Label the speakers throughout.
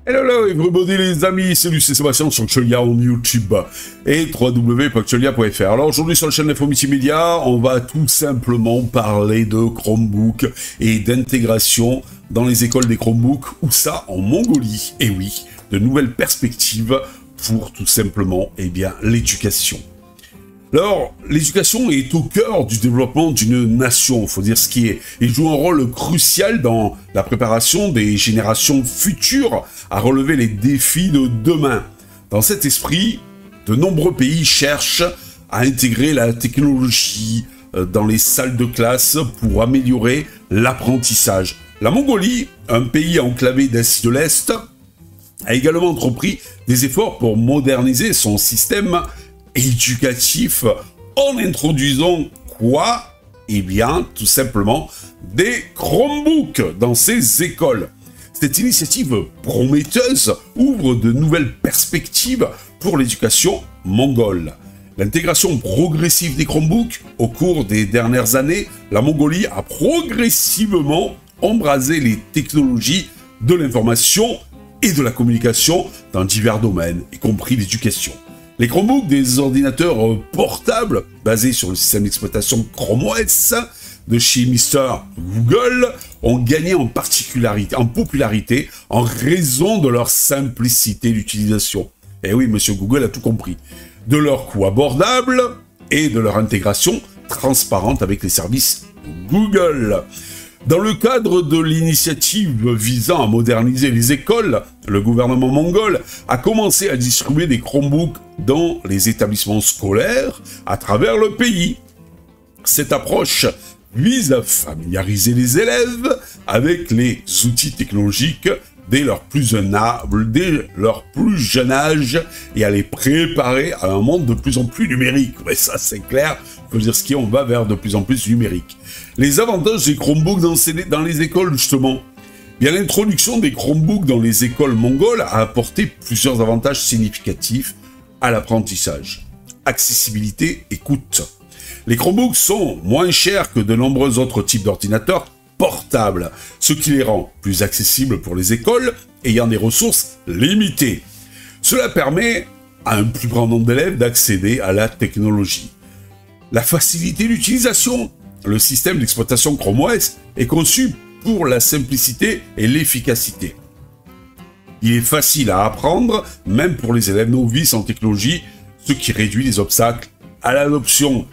Speaker 1: Hello everybody les amis, salut c'est Sébastien sur Chelia en YouTube et www.chelia.fr. Alors aujourd'hui sur la chaîne Info Multimédia, on va tout simplement parler de Chromebook et d'intégration dans les écoles des Chromebooks, ou ça en Mongolie. Et oui, de nouvelles perspectives pour tout simplement l'éducation. Alors, l'éducation est au cœur du développement d'une nation, il faut dire ce qui est. Il joue un rôle crucial dans la préparation des générations futures à relever les défis de demain. Dans cet esprit, de nombreux pays cherchent à intégrer la technologie dans les salles de classe pour améliorer l'apprentissage. La Mongolie, un pays enclavé d'Asie de l'Est, a également entrepris des efforts pour moderniser son système éducatif en introduisant quoi? Eh bien, tout simplement, des Chromebooks dans ces écoles. Cette initiative prometteuse ouvre de nouvelles perspectives pour l'éducation mongole. L'intégration progressive des Chromebooks au cours des dernières années, la Mongolie a progressivement embrasé les technologies de l'information et de la communication dans divers domaines, y compris l'éducation. Les Chromebooks, des ordinateurs portables basés sur le système d'exploitation Chrome OS de chez Mr. Google, ont gagné en popularité en raison de leur simplicité d'utilisation. Et oui, Monsieur Google a tout compris. De leur coût abordable et de leur intégration transparente avec les services Google. Dans le cadre de l'initiative visant à moderniser les écoles, le gouvernement mongol a commencé à distribuer des Chromebooks dans les établissements scolaires à travers le pays. Cette approche vise à familiariser les élèves avec les outils technologiques dès leur plus jeune âge et à les préparer à un monde de plus en plus numérique. Ouais, ça c'est clair, faut dire ce qui est, on va vers de plus en plus numérique. Les avantages des Chromebooks dans les écoles, justement. Bien, l'introduction des Chromebooks dans les écoles mongoles a apporté plusieurs avantages significatifs à l'apprentissage. Accessibilité et coût. Les Chromebooks sont moins chers que de nombreux autres types d'ordinateurs portables, ce qui les rend plus accessibles pour les écoles ayant des ressources limitées. Cela permet à un plus grand nombre d'élèves d'accéder à la technologie. La facilité d'utilisation. Le système d'exploitation Chrome OS est conçu pour la simplicité et l'efficacité. Il est facile à apprendre, même pour les élèves novices en technologie, ce qui réduit les obstacles à l'adoption.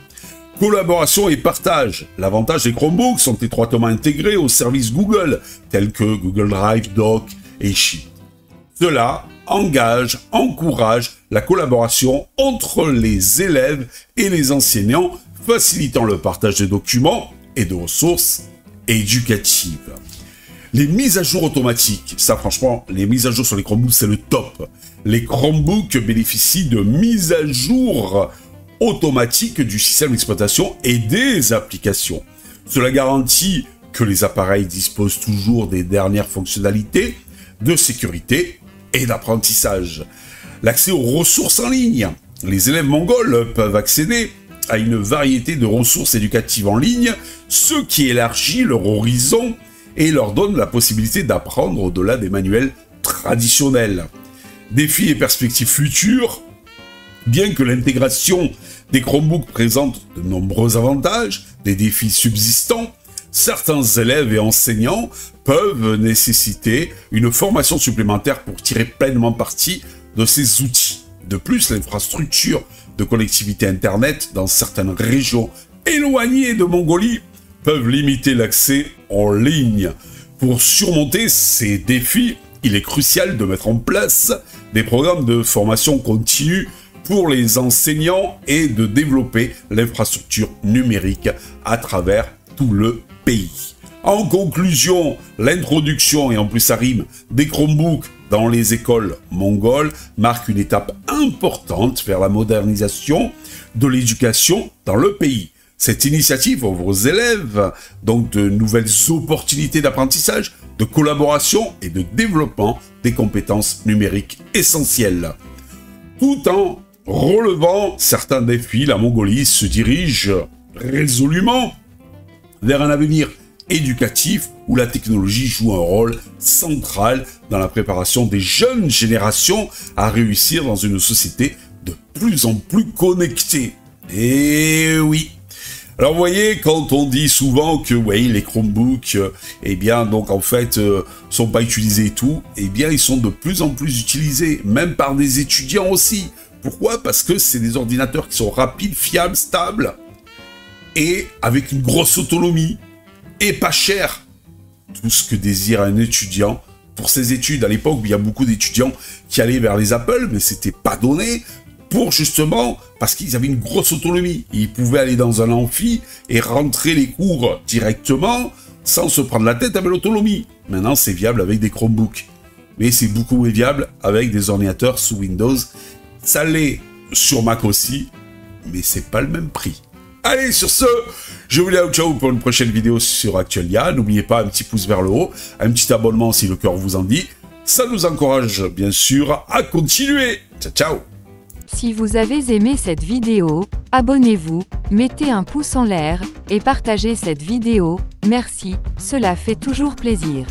Speaker 1: Collaboration et partage. L'avantage des Chromebooks sont étroitement intégrés aux services Google, tels que Google Drive, Doc et Sheet. Cela encourage la collaboration entre les élèves et les enseignants, facilitant le partage de documents et de ressources éducatives. Les mises à jour automatiques, ça franchement, les mises à jour sur les Chromebooks, c'est le top. Les Chromebooks bénéficient de mises à jour automatiques du système d'exploitation et des applications. Cela garantit que les appareils disposent toujours des dernières fonctionnalités de sécurité et d'apprentissage. L'accès aux ressources en ligne. Les élèves mongols peuvent accéder à une variété de ressources éducatives en ligne, ce qui élargit leur horizon et leur donne la possibilité d'apprendre au-delà des manuels traditionnels. Défis et perspectives futures. Bien que l'intégration des Chromebooks présente de nombreux avantages, des défis subsistants, certains élèves et enseignants peuvent nécessiter une formation supplémentaire pour tirer pleinement parti de ces outils. De plus, l'infrastructure de connectivité Internet dans certaines régions éloignées de Mongolie peuvent limiter l'accès en ligne. Pour surmonter ces défis, il est crucial de mettre en place des programmes de formation continue pour les enseignants et de développer l'infrastructure numérique à travers tout le pays. En conclusion, l'introduction, et en plus ça rime, des Chromebooks dans les écoles mongoles marque une étape importante vers la modernisation de l'éducation dans le pays. Cette initiative offre aux élèves donc de nouvelles opportunités d'apprentissage, de collaboration et de développement des compétences numériques essentielles. Tout en relevant certains défis, la Mongolie se dirige résolument vers un avenir éducatif où la technologie joue un rôle central dans la préparation des jeunes générations à réussir dans une société de plus en plus connectée. Et oui. Alors vous voyez, quand on dit souvent que oui, les Chromebooks, eh bien donc en fait sont pas utilisés et tout, eh bien ils sont de plus en plus utilisés, même par des étudiants aussi. Pourquoi? Parce que c'est des ordinateurs qui sont rapides, fiables, stables et avec une grosse autonomie et pas cher. Tout ce que désire un étudiant pour ses études. À l'époque, il y a beaucoup d'étudiants qui allaient vers les Apple, mais c'était pas donné pour justement, parce qu'ils avaient une grosse autonomie. Ils pouvaient aller dans un amphi et rentrer les cours directement sans se prendre la tête avec l'autonomie. Maintenant, c'est viable avec des Chromebooks. Mais c'est beaucoup moins viable avec des ordinateurs sous Windows. Ça l'est sur Mac aussi, mais c'est pas le même prix. Allez, sur ce, je vous dis ciao pour une prochaine vidéo sur Actualia. N'oubliez pas un petit pouce vers le haut, un petit abonnement si le cœur vous en dit. Ça nous encourage bien sûr à continuer. Ciao, ciao.
Speaker 2: Si vous avez aimé cette vidéo, abonnez-vous, mettez un pouce en l'air, et partagez cette vidéo, merci, cela fait toujours plaisir.